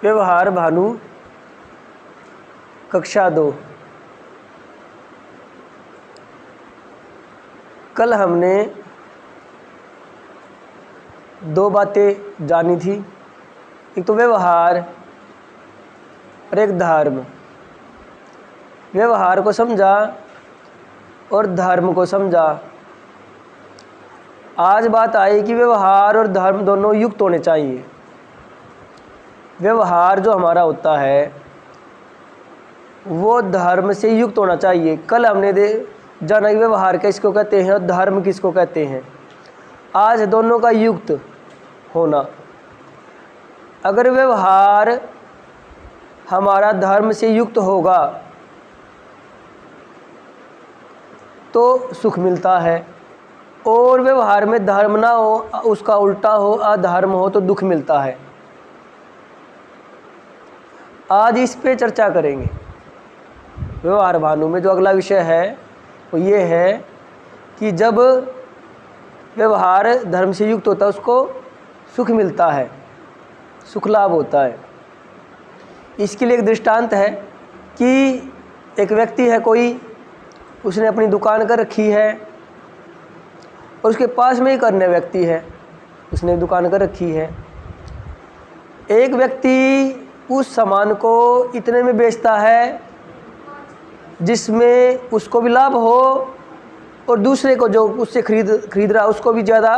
व्यवहार भानु कक्षा 2। कल हमने दो बातें जानी थी, एक तो व्यवहार और एक धर्म। व्यवहार को समझा और धर्म को समझा। आज बात आई कि व्यवहार और धर्म दोनों युक्त होने चाहिए। व्यवहार जो हमारा होता है वो धर्म से युक्त होना चाहिए। कल हमने जाना कि व्यवहार किसको कहते हैं और धर्म किसको कहते हैं। आज दोनों का युक्त होना। अगर व्यवहार हमारा धर्म से युक्त होगा तो सुख मिलता है, और व्यवहार में धर्म ना हो, उसका उल्टा हो, अधर्म हो तो दुख मिलता है। आज इस पे चर्चा करेंगे। व्यवहार भानु में जो अगला विषय है वो ये है कि जब व्यवहार धर्म से युक्त होता है उसको सुख मिलता है, सुख लाभ होता है। इसके लिए एक दृष्टांत है कि एक व्यक्ति है कोई, उसने अपनी दुकान कर रखी है और उसके पास में ही करने व्यक्ति है, उसने दुकान कर रखी है। एक व्यक्ति उस सामान को इतने में बेचता है जिसमें उसको भी लाभ हो और दूसरे को जो उससे खरीद रहा है उसको भी ज़्यादा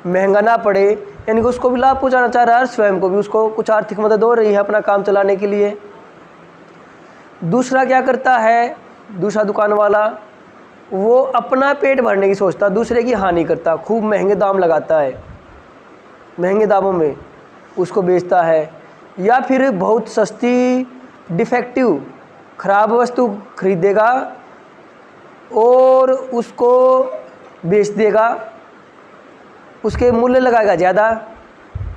महंगा ना पड़े, यानी कि उसको भी लाभ पहुंचाना चाह रहा है, स्वयं को भी उसको कुछ आर्थिक मदद हो रही है अपना काम चलाने के लिए। दूसरा क्या करता है, दूसरा दुकान वाला वो अपना पेट भरने की सोचता, दूसरे की हानि करता, खूब महंगे दाम लगाता है, महंगे दामों में उसको बेचता है, या फिर बहुत सस्ती डिफेक्टिव ख़राब वस्तु खरीदेगा और उसको बेच देगा, उसके मूल्य लगाएगा ज़्यादा,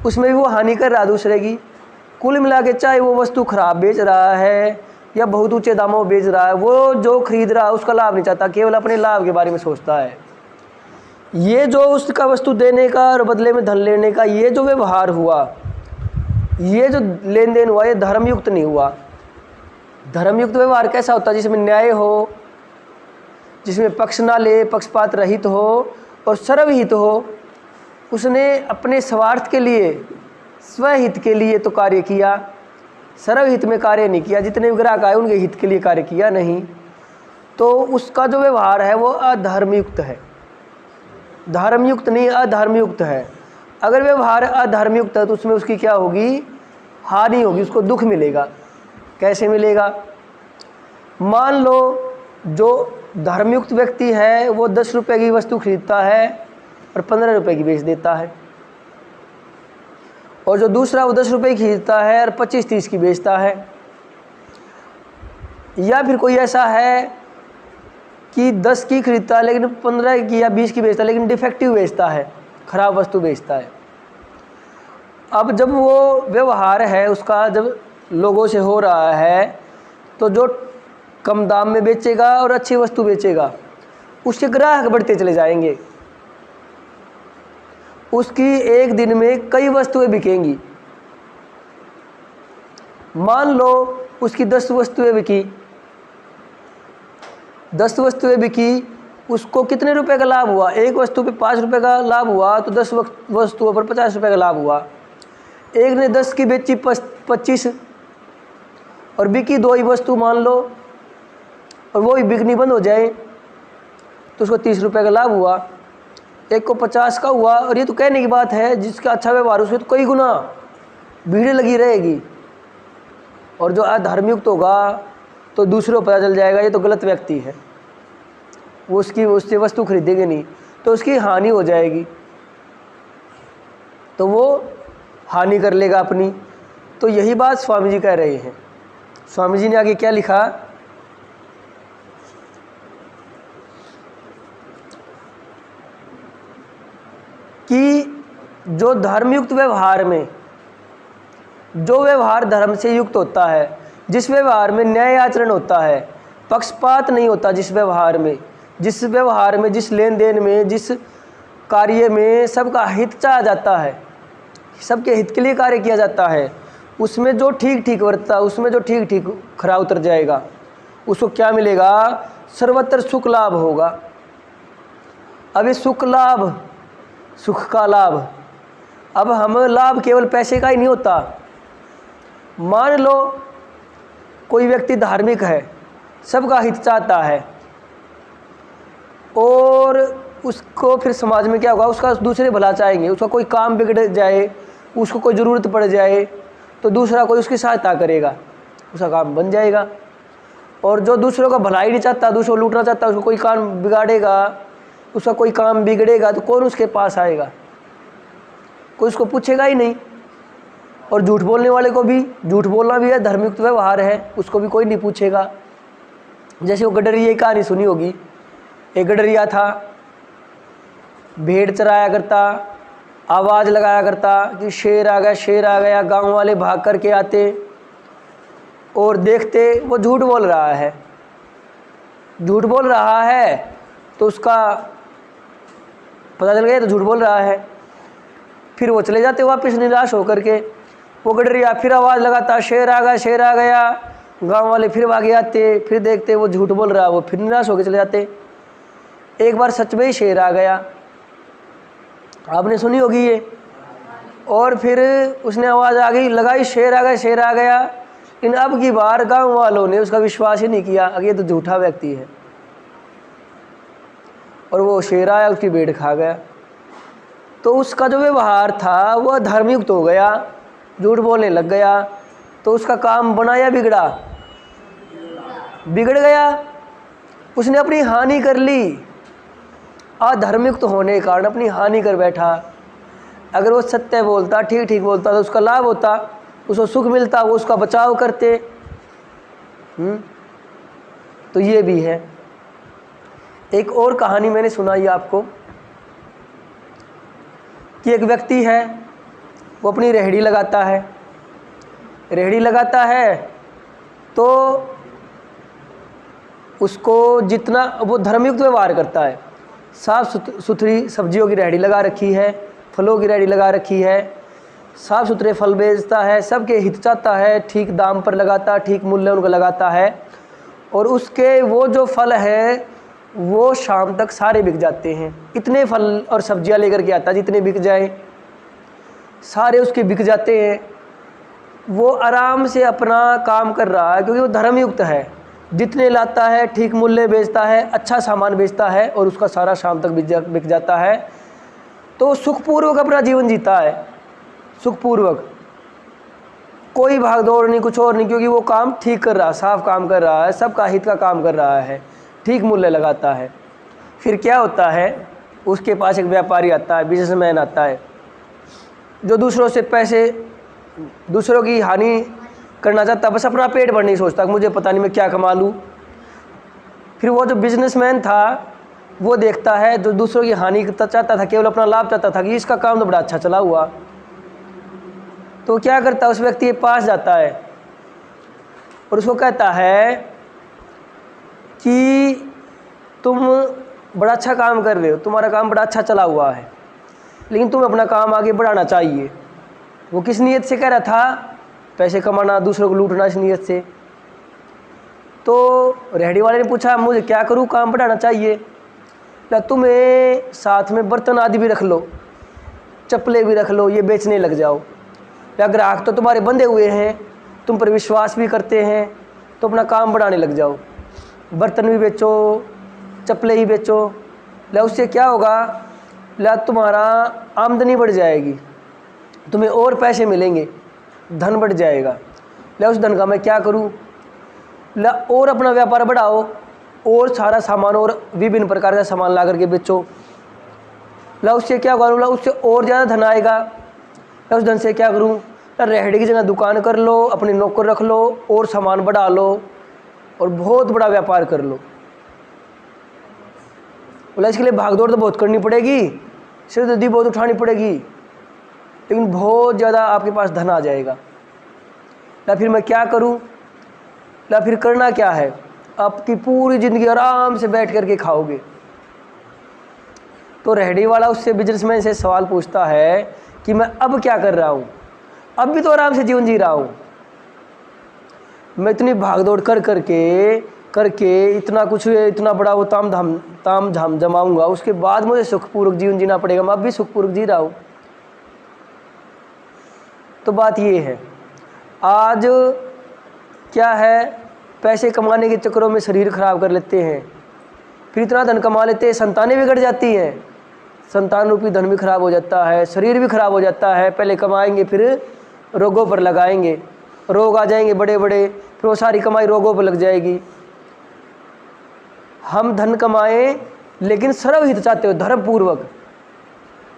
उसमें भी वो हानि कर रहा है दूसरे की। कुल मिला के चाहे वो वस्तु ख़राब बेच रहा है या बहुत ऊंचे दामों में बेच रहा है, वो जो खरीद रहा है उसका लाभ नहीं चाहता, केवल अपने लाभ के बारे में सोचता है। ये जो उसका वस्तु देने का और बदले में धन लेने का ये जो व्यवहार हुआ, ये जो लेन देन हुआ, ये धर्मयुक्त नहीं हुआ। धर्मयुक्त व्यवहार कैसा होता है? जिसमें न्याय हो, जिसमें पक्ष ना ले, पक्षपात रहित हो और सर्वहित हो। उसने अपने स्वार्थ के लिए, स्वहित के लिए तो कार्य किया, सर्वहित में कार्य नहीं किया। जितने भी ग्राहक आए उनके हित के लिए कार्य किया नहीं, तो उसका जो व्यवहार है वो अधर्मयुक्त है। धर्मयुक्त नहीं, अधर्मयुक्त है। अगर व्यवहार अधर्मयुक्त है तो उसमें उसकी क्या होगी? हानि होगी, उसको दुख मिलेगा। कैसे मिलेगा? मान लो जो धर्मयुक्त व्यक्ति है वो 10 रुपये की वस्तु खरीदता है और 15 रुपये की बेच देता है, और जो दूसरा वो 10 रुपये की खरीदता है और 25-30 की बेचता है। या फिर कोई ऐसा है कि 10 की खरीदता है लेकिन 15 की या 20 की बेचता है, लेकिन डिफेक्टिव बेचता है, ख़राब वस्तु बेचता है। अब जब वो व्यवहार है उसका जब लोगों से हो रहा है तो जो कम दाम में बेचेगा और अच्छी वस्तु बेचेगा उसके ग्राहक बढ़ते चले जाएंगे। उसकी एक दिन में कई वस्तुएं बिकेंगी। मान लो उसकी 10 वस्तुएं बिकी, 10 वस्तुएं बिकी, उसको कितने रुपए का लाभ हुआ? एक वस्तु पे 5 रुपये का लाभ हुआ तो 10 वस्तुओं पर 50 रुपये का लाभ हुआ। एक ने 10 की बेची 25 और बिकी 2 ही वस्तु मान लो, और वो ही बिकनी बंद हो जाए तो उसको 30 रुपये का लाभ हुआ। एक को 50 का हुआ, और ये तो कहने की बात है, जिसका अच्छा व्यवहार उसमें तो कई गुना भीड़ लगी रहेगी। और जो अधर्मयुक्त होगा तो दूसरों को पता चल जाएगा ये तो गलत व्यक्ति है, वो उससे वस्तु खरीदेंगे नहीं, तो उसकी हानि हो जाएगी, तो वो हानि कर लेगा अपनी। तो यही बात स्वामी जी कह रहे हैं। स्वामी जी ने आगे क्या लिखा कि जो धर्मयुक्त व्यवहार में, जो व्यवहार धर्म से युक्त होता है, जिस व्यवहार में न्याय आचरण होता है, पक्षपात नहीं होता, जिस व्यवहार में, जिस लेन देन में, जिस कार्य में सबका हित चाहा जाता है, सबके हित के लिए कार्य किया जाता है, उसमें जो ठीक ठीक वर्तता, उसमें जो ठीक ठीक खरा उतर जाएगा, उसको क्या मिलेगा? सर्वत्र सुख लाभ होगा। अब ये सुख लाभ, सुख का लाभ, अब हम लाभ केवल पैसे का ही नहीं होता। मान लो कोई व्यक्ति धार्मिक है, सबका हित चाहता है, और उसको फिर समाज में क्या होगा? उसका दूसरे भला चाहेंगे, उसका कोई काम बिगड़ जाए, उसको कोई ज़रूरत पड़ जाए तो दूसरा कोई उसकी सहायता करेगा, उसका काम बन जाएगा। और जो दूसरों का भला ही नहीं चाहता, दूसरों को लूटना चाहता, उसको कोई काम बिगाड़ेगा, उसका कोई काम बिगड़ेगा तो कौन उसके पास आएगा? कोई उसको पूछेगा ही नहीं। और झूठ बोलने वाले को भी, झूठ बोलना भी है धर्मयुक्त व्यवहार है, उसको भी कोई नहीं पूछेगा। जैसे वो गडरिया की कहानी सुनी होगी। एक गडरिया था, भेड़ चराया करता, आवाज़ लगाया करता कि शेर आ गया, शेर आ गया। गांव वाले भाग करके आते और देखते वो झूठ बोल रहा है। झूठ बोल रहा है तो उसका पता चल गया तो झूठ बोल रहा है। फिर वो चले जाते वापस निराश होकर के। वो गडरिया फिर आवाज़ लगाता, शेर आ गया, शेर आ गया। गांव वाले फिर भागे आते, फिर देखते वो झूठ बोल रहा है, वो फिर निराश होकर चले जाते। एक बार सच में ही शेर आ गया, आपने सुनी होगी ये। और फिर उसने आवाज़ आ गई लगाई, शेर आ गया, शेर आ गया। लेकिन अब की बार गांव वालों ने उसका विश्वास ही नहीं किया, अगर ये तो झूठा व्यक्ति है। और वो शेर आया, उसकी भेड़ खा गया। तो उसका जो व्यवहार था वह धर्मयुक्त हो गया, झूठ बोलने लग गया। तो उसका काम बना या बिगड़ा? बिगड़ गया। उसने अपनी हानि कर ली, अधर्मयुक्त होने के कारण अपनी हानि कर बैठा। अगर वो सत्य बोलता, ठीक ठीक बोलता तो उसका लाभ होता, उसको सुख मिलता, वो उसका बचाव करते। तो ये भी है। एक और कहानी मैंने सुनाई आपको कि एक व्यक्ति है, वो अपनी रेहड़ी लगाता है। रेहड़ी लगाता है तो उसको जितना वो धर्मयुक्त व्यवहार करता है, साफ़ सुथरी सब्जियों की रेहड़ी लगा रखी है, फलों की रेहड़ी लगा रखी है, साफ़ सुथरे फल बेचता है, सबके हित चाहता है, ठीक दाम पर लगाता, ठीक मूल्य उनका लगाता है। और उसके वो जो फल है वो शाम तक सारे बिक जाते हैं। इतने फल और सब्जियां लेकर के आता है जितने बिक जाए, सारे उसके बिक जाते हैं। वो आराम से अपना काम कर रहा है क्योंकि वो धर्मयुक्त है, जितने लाता है ठीक मूल्य बेचता है, अच्छा सामान बेचता है और उसका सारा शाम तक बिक जाता है। तो सुखपूर्वक अपना जीवन जीता है, सुखपूर्वक, कोई भाग दौड़ नहीं, कुछ और नहीं, क्योंकि वो काम ठीक कर रहा है, साफ काम कर रहा है, सबका हित का काम कर रहा है, ठीक मूल्य लगाता है। फिर क्या होता है, उसके पास एक व्यापारी आता है, बिजनेसमैन आता है, जो दूसरों से पैसे, दूसरों की हानि करना चाहता, बस अपना पेट भरने की सोचता कि मुझे पता नहीं मैं क्या कमा लूँ। फिर वो जो बिजनेसमैन था वो देखता है, जो दूसरों की हानि चाहता था, केवल अपना लाभ चाहता था, कि इसका काम तो बड़ा अच्छा चला हुआ। तो क्या करता है, उस व्यक्ति के पास जाता है और उसको कहता है कि तुम बड़ा अच्छा काम कर रहे हो, तुम्हारा काम बड़ा अच्छा चला हुआ है, लेकिन तुम्हें अपना काम आगे बढ़ाना चाहिए। वो किस नीयत से कह रहा था? पैसे कमाना, दूसरों को लूटना, इस नीयत से। तो रेहड़ी वाले ने पूछा, मुझे क्या करूं, काम बढ़ाना चाहिए? या तुम्हें साथ में बर्तन आदि भी रख लो, चप्पलें भी रख लो, ये बेचने लग जाओ। या ग्राहक तो तुम्हारे बंधे हुए हैं, तुम पर विश्वास भी करते हैं, तो अपना काम बढ़ाने लग जाओ, बर्तन भी बेचो, चप्पलें ही बेचो। या उससे क्या होगा, या तुम्हारा आमदनी बढ़ जाएगी, तुम्हें और पैसे मिलेंगे, धन बढ़ जाएगा। या उस धन का मैं क्या करूं? ला और अपना व्यापार बढ़ाओ, और सारा सामान और विभिन्न प्रकार का सामान ला करके बेचो। ला उससे क्या करूँ? ला उससे और ज़्यादा धन आएगा। ला उस धन से क्या करूँ? ला रेहड़ी की जगह दुकान कर लो, अपने नौकर रख लो, और सामान बढ़ा लो, और बहुत बड़ा व्यापार कर लो। बोला इसके लिए भागदौड़ तो बहुत करनी पड़ेगी, सिरदर्दी बहुत उठानी पड़ेगी, लेकिन बहुत ज़्यादा आपके पास धन आ जाएगा। या फिर मैं क्या करूं? या फिर करना क्या है, आपकी पूरी ज़िंदगी आराम से बैठ करके खाओगे। तो रेहड़ी वाला उससे, बिजनेसमैन से सवाल पूछता है कि मैं अब क्या कर रहा हूं? अब भी तो आराम से जीवन जी रहा हूँ। मैं इतनी भागदौड़ करके इतना कुछ, इतना बड़ा वो ताम झाम जमाऊंगा, उसके बाद मुझे सुखपूर्वक जीवन जीना पड़ेगा। मैं अब भी सुखपूर्वक जी रहा हूँ। तो बात ये है, आज क्या है, पैसे कमाने के चक्करों में शरीर खराब कर लेते हैं, फिर इतना धन कमा लेते हैं, संतानें बिगड़ जाती हैं, संतान रूपी धन भी खराब हो जाता है, शरीर भी खराब हो जाता है। पहले कमाएंगे फिर रोगों पर लगाएंगे, रोग आ जाएंगे बड़े बड़े, फिर वो सारी कमाई रोगों पर लग जाएगी। हम धन कमाएं लेकिन सर्वहित चाहते हो, धर्मपूर्वक,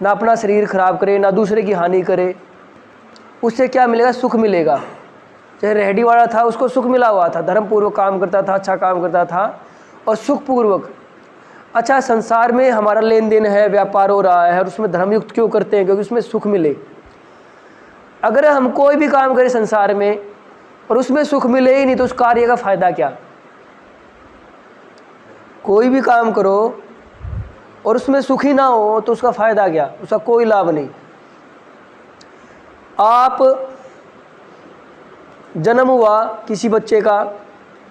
ना अपना शरीर खराब करे ना दूसरे की हानि करे। उससे क्या मिलेगा? सुख मिलेगा। चाहे रेहड़ी वाला था, उसको सुख मिला हुआ था, धर्मपूर्वक काम करता था, अच्छा काम करता था और सुखपूर्वक। अच्छा, संसार में हमारा लेन देन है, व्यापार हो रहा है, और उसमें धर्मयुक्त क्यों करते हैं? क्योंकि उसमें सुख मिले। अगर हम कोई भी काम करें संसार में और उसमें सुख मिले ही नहीं तो उस कार्य का फायदा क्या? कोई भी काम करो और उसमें सुख ही ना हो तो उसका फायदा क्या? उसका कोई लाभ नहीं। आप जन्म हुआ किसी बच्चे का,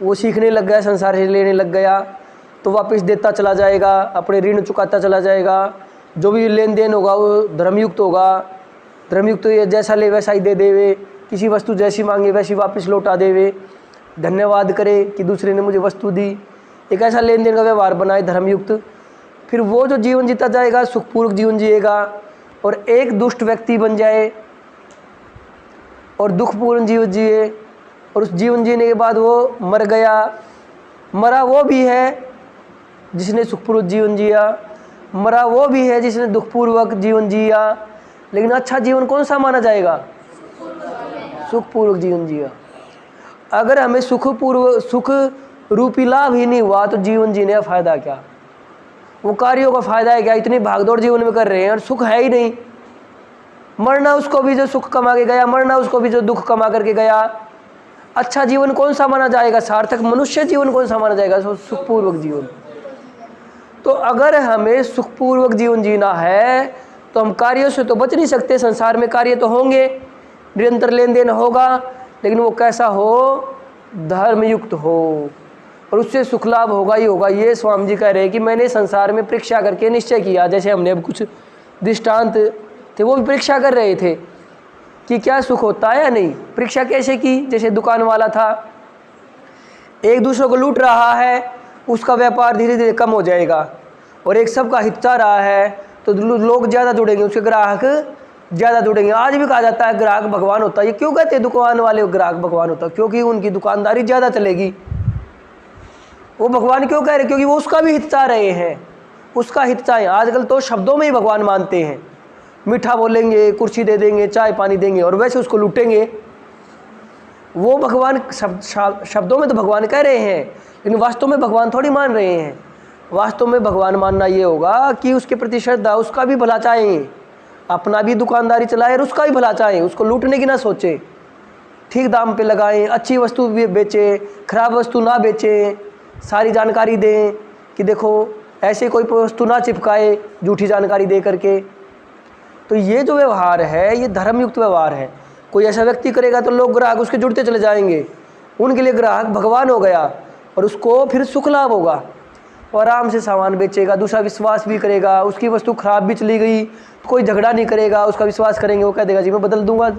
वो सीखने लग गया, संसार से लेने लग गया, तो वापस देता चला जाएगा, अपने ऋण चुकाता चला जाएगा। जो भी लेन देन होगा वो धर्मयुक्त होगा। धर्मयुक्त तो ये जैसा ले वैसा ही दे देवे, किसी वस्तु जैसी मांगे वैसी वापस लौटा देवे, धन्यवाद करे कि दूसरे ने मुझे वस्तु दी। एक ऐसा लेन देन का व्यवहार बनाए धर्मयुक्त। फिर वो जो जीवन जीता जाएगा सुखपूर्वक जीवन जिएगा। और एक दुष्ट व्यक्ति बन जाए और दुखपूर्ण जीवन जिए, और उस जीवन जीने के बाद वो मर गया, मरा वो भी है जिसने सुखपूर्वक जीवन जिया, मरा वो भी है जिसने दुखपूर्वक जीवन जिया। लेकिन अच्छा जीवन कौन सा माना जाएगा? सुखपूर्वक जीवन जिया। अगर हमें सुख रूपी लाभ ही नहीं हुआ तो जीवन जीने का फायदा क्या? वो कार्यों का फायदा है क्या? इतनी भागदौड़ जीवन में कर रहे हैं और सुख है ही नहीं। मरना उसको भी जो सुख कमा के गया, मरना उसको भी जो दुख कमा करके गया। अच्छा जीवन कौन सा माना जाएगा? सार्थक मनुष्य जीवन कौन सा माना जाएगा? सुखपूर्वक जीवन। तो अगर हमें सुखपूर्वक जीवन जीना है तो हम कार्यों से तो बच नहीं सकते। संसार में कार्य तो होंगे, निरंतर लेन देन होगा, लेकिन वो कैसा हो? धर्मयुक्त हो, और उससे सुख लाभ होगा ही होगा। ये स्वामी जी कह रहे हैं कि मैंने संसार में परीक्षा करके निश्चय किया। जैसे हमने अब कुछ दृष्टांत थे वो भी परीक्षा कर रहे थे कि क्या सुख होता है या नहीं। परीक्षा कैसे की? जैसे दुकान वाला था, एक दूसरे को लूट रहा है, उसका व्यापार धीरे धीरे कम हो जाएगा, और एक सबका हित चाह रहा है तो लोग ज़्यादा जुड़ेंगे, उसके ग्राहक ज़्यादा जुड़ेंगे। आज भी कहा जाता है ग्राहक भगवान होता है। ये क्यों कहते हैं दुकान वाले ग्राहक भगवान होता है? क्योंकि उनकी दुकानदारी ज़्यादा चलेगी। वो भगवान क्यों कह रहे? क्योंकि वो उसका भी हित चाह रहे हैं, उसका हित चाहें। आजकल तो शब्दों में ही भगवान मानते हैं, मीठा बोलेंगे, कुर्सी दे देंगे, चाय पानी देंगे और वैसे उसको लूटेंगे। वो भगवान शब्दों में तो भगवान कह रहे हैं, लेकिन वास्तव में भगवान थोड़ी मान रहे हैं। वास्तव में भगवान मानना ये होगा कि उसके प्रति श्रद्धा, उसका भी भला चाहें, अपना भी दुकानदारी चलाएं और उसका भी भला चाहें, उसको लूटने की ना सोचें, ठीक दाम पे लगाएं, अच्छी वस्तु भी बेचें, खराब वस्तु ना बेचें, सारी जानकारी दें कि देखो ऐसे कोई वस्तु ना चिपकाए झूठी जानकारी दे करके। तो ये जो व्यवहार है ये धर्मयुक्त व्यवहार है। कोई ऐसा व्यक्ति करेगा तो लोग ग्राहक उसके जुड़ते चले जाएंगे, उनके लिए ग्राहक भगवान हो गया और उसको फिर सुख लाभ होगा, और आराम से सामान बेचेगा, दूसरा विश्वास भी करेगा। उसकी वस्तु खराब भी चली गई तो कोई झगड़ा नहीं करेगा, उसका विश्वास करेंगे, वो कह देगा जी मैं बदल दूंगा,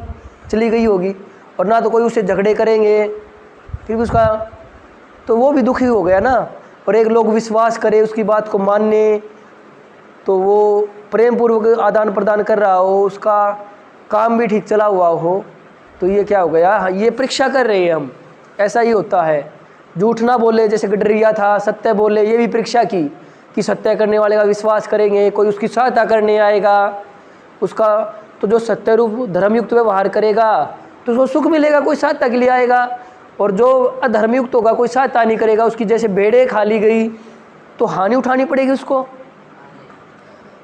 चली गई होगी, और ना तो कोई उससे झगड़े करेंगे फिर भी उसका, तो वो भी दुखी हो गया ना। और एक लोग विश्वास करे, उसकी बात को मानने, तो वो प्रेम पूर्वक आदान प्रदान कर रहा हो, उसका काम भी ठीक चला हुआ हो, तो ये क्या हो गया? ये परीक्षा कर रहे हैं हम। ऐसा ही होता है, झूठ ना बोले, जैसे गडरिया था, सत्य बोले, ये भी परीक्षा की कि सत्य करने वाले का विश्वास करेंगे, कोई उसकी सहायता करने आएगा उसका, तो जो सत्य रूप धर्मयुक्त व्यवहार करेगा तो उसको सुख मिलेगा, कोई सहायता के लिए आएगा। और जो अधर्मयुक्त होगा कोई सहायता नहीं करेगा, उसकी जैसे भेड़ें खा ली गई तो हानि उठानी पड़ेगी उसको।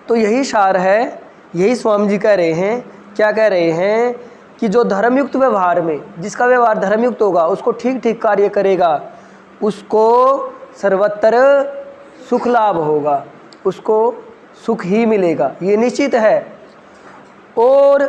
तो यही सार है, यही स्वामी जी कह रहे हैं। क्या कह रहे हैं? कि जो धर्मयुक्त व्यवहार में, जिसका व्यवहार धर्मयुक्त होगा, उसको ठीक ठीक कार्य करेगा, उसको सर्वत्र सुख लाभ होगा, उसको सुख ही मिलेगा, ये निश्चित है। और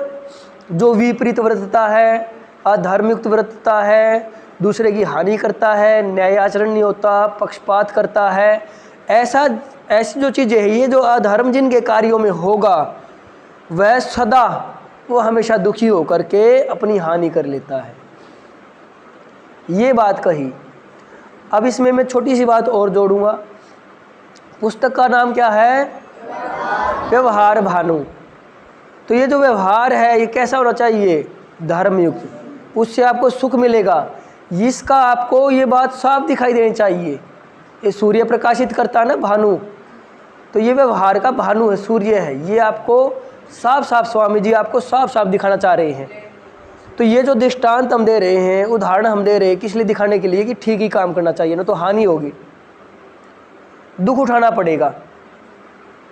जो विपरीत वर्तता है, अधर्मयुक्त वर्तता है, दूसरे की हानि करता है, न्याय आचरण नहीं होता, पक्षपात करता है, ऐसी जो चीज़ें हैं, ये जो अधर्म जिनके कार्यों में होगा वह सदा, वो हमेशा दुखी होकर के अपनी हानि कर लेता है। ये बात कही। अब इसमें मैं छोटी सी बात और जोड़ूंगा। पुस्तक का नाम क्या है? व्यवहार भानु। तो ये जो व्यवहार है ये कैसा होना चाहिए? धर्मयुक्त। उससे आपको सुख मिलेगा, इसका आपको ये बात साफ दिखाई देनी चाहिए। ये सूर्य प्रकाशित करता है ना भानु, तो ये व्यवहार का भानु है, सूर्य है। ये आपको साफ साफ स्वामी जी आपको साफ साफ दिखाना चाह रहे हैं। तो ये जो दृष्टांत हम दे रहे हैं, उदाहरण हम दे रहे हैं, किस लिए? दिखाने के लिए कि ठीक ही काम करना चाहिए, ना तो हानि होगी, दुख उठाना पड़ेगा।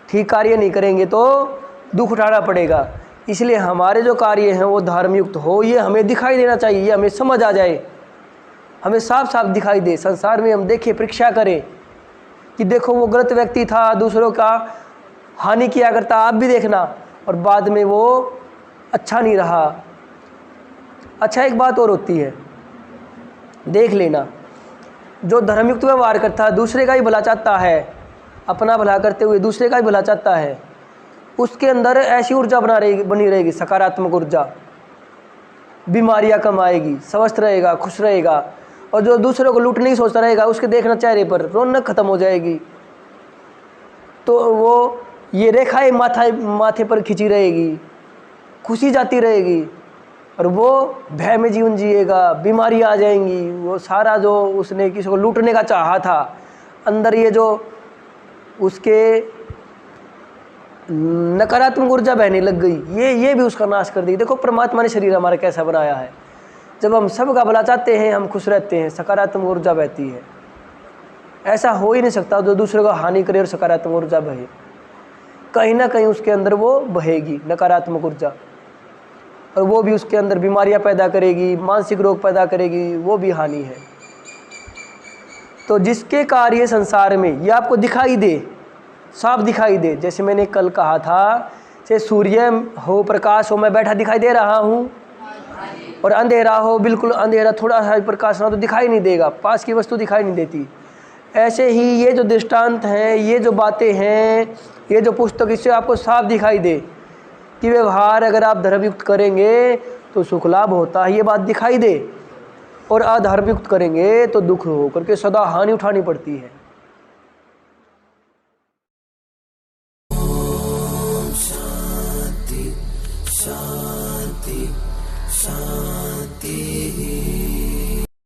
ठीक कार्य नहीं करेंगे तो दुख उठाना पड़ेगा। इसलिए हमारे जो कार्य हैं वो धर्मयुक्त हो, ये हमें दिखाई देना चाहिए, ये हमें समझ आ जाए, हमें साफ साफ दिखाई दे। संसार में हम देखें, परीक्षा करें कि देखो वो गलत व्यक्ति था, दूसरों का हानि किया करता, आप भी देखना, और बाद में वो अच्छा नहीं रहा। अच्छा, एक बात और होती है, देख लेना, जो धर्मयुक्त व्यवहार करता है, दूसरे का ही भला चाहता है, अपना भला करते हुए दूसरे का ही भला चाहता है, उसके अंदर ऐसी ऊर्जा बनी रहेगी, सकारात्मक ऊर्जा, बीमारियां कम आएगी, स्वस्थ रहेगा, खुश रहेगा। और जो दूसरों को लूटने की सोचता रहेगा, उसके देखना चेहरे पर रौनक खत्म हो जाएगी। तो वो ये रेखाएं माथे पर खिंची रहेगी, खुशी जाती रहेगी, और वो भय में जीवन जिएगा, बीमारियां आ जाएंगी। वो सारा जो उसने किसी को लूटने का चाहा था, अंदर ये जो उसके नकारात्मक ऊर्जा बहने लग गई, ये भी उसका नाश कर दी। देखो परमात्मा ने शरीर हमारा कैसा बनाया है, जब हम सबका भला चाहते हैं, हम खुश रहते हैं, सकारात्मक ऊर्जा बहती है। ऐसा हो ही नहीं सकता जो दूसरे को हानि करे और सकारात्मक ऊर्जा बहे, कहीं ना कहीं उसके अंदर वो बहेगी नकारात्मक ऊर्जा, और वो भी उसके अंदर बीमारियां पैदा करेगी, मानसिक रोग पैदा करेगी, वो भी हानि है। तो जिसके कार्य संसार में ये आपको दिखाई दे, साफ दिखाई दे, जैसे मैंने कल कहा था, जैसे सूर्य हो, प्रकाश हो, मैं बैठा दिखाई दे रहा हूँ, और अंधेरा हो, बिल्कुल अंधेरा, थोड़ा सा प्रकाश ना तो दिखाई नहीं देगा, पास की वस्तु दिखाई नहीं देती। ऐसे ही ये जो दृष्टांत हैं, ये जो बातें हैं, ये जो पुस्तक, इससे आपको साफ दिखाई दे कि व्यवहार अगर आप धर्मयुक्त करेंगे तो सुख लाभ होता है, ये बात दिखाई दे, और अधर्मयुक्त करेंगे तो दुख हो करके सदा हानि उठानी पड़ती है। शांति शांति शांति।